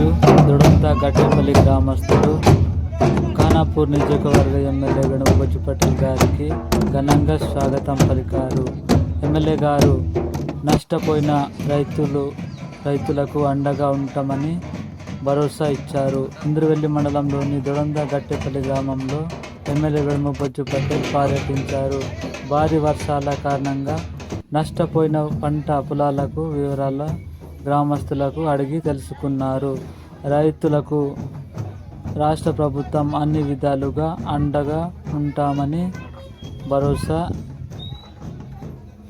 ఈరోజు దొడంత గట్టేపల్లి గ్రామస్తులు ఖానాపూర్ నియోజకవర్గ ఎమ్మెల్యే గణపతి పటేల్ గారికి ఘనంగా స్వాగతం పలికారు. ఎమ్మెల్యే గారు నష్టపోయిన రైతులకు అండగా ఉంటామని భరోసా ఇచ్చారు. ఇంద్రవెల్లి మండలంలోని దొడంత గట్టేపల్లి గ్రామంలో ఎమ్మెల్యే గణపతి పటేల్ పర్యటించారు. భారీ వర్షాల కారణంగా నష్టపోయిన పంట పొలాలకు వివరాల గ్రామస్తులకు అడిగి తెలుసుకున్నారు. రైతులకు రాష్ట్ర ప్రభుత్వం అన్ని విధాలుగా అండగా ఉంటామని భరోసా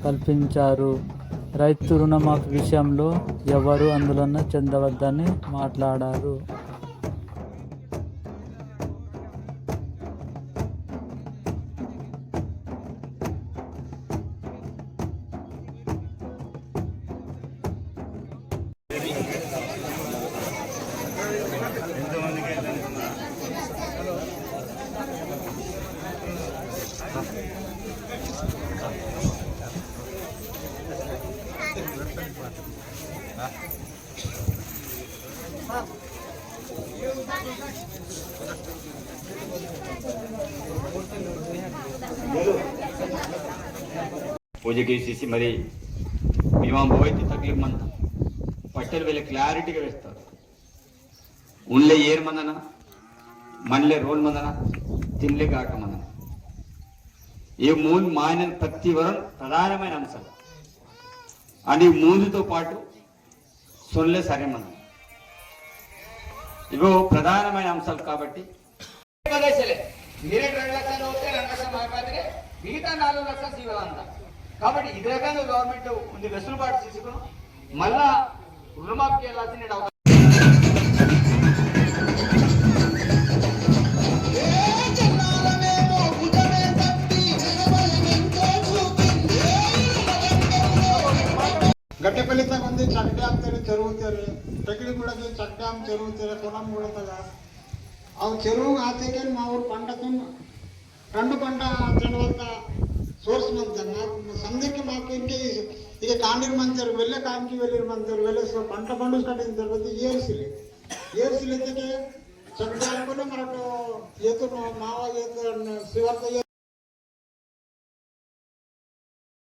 కల్పించారు. రైతు రుణమాఫీ విషయంలో ఎవరు ఆందోళన చెందవద్దని మాట్లాడారు. పూజ చేసేసి మరి మినిమం పోయితే తగిలి మంద పట్టలు వీళ్ళ క్లారిటీగా వేస్తారు. ఉన్లే ఏరు మందన మనలే రోల్ మందన తినలే కాక మందన ఈ మూడు మాయన ప్రతి వరం ప్రధానమైన అంశాలు అని మూడుతో పాటు సొల్లే సరే మందన ఇవో ప్రధానమైన అంశాలు. కాబట్టి మీరే 2 లక్షలు అవుతే 2 లక్షలు మాట్లాడితే మిగతా 4 లక్షలు ఇవ్వాలంట. కాబట్టి ఇదే రకంగా గవర్నమెంట్ ఉంది వెసులుబాటు తీసుకుని మళ్ళా రుణమాఫీకి వెళ్ళాల్సిన ಗಟ್ಟೆಪಲ್ಲಿ ತಗೊಂಡು ಚಕ್ ಡ್ಯಾಮ್ ತೆರವುತ್ತಾರೆ ಟಕಡಿ ಕೂಡ ಚಕ್ ಡ್ಯಾಮ್ ತೆರವುತ್ತಾರೆ పొలం కూడా తగా అవి చెరువు ఆతేకే మా ఊరు పంటకు 2 పంట తినవద్ద సోర్స్ మంది సంధికి మాకు ఇంకే ఇక కాండీర్ మంచారు వెళ్ళే కాంకి వెళ్ళి మంచారు వెళ్ళే పంట పండు కట్టిన తర్వాత ఏర్సిలు ఎత్తితే చక్కగా మనకు ఏతో మావ ఏతో శివర్త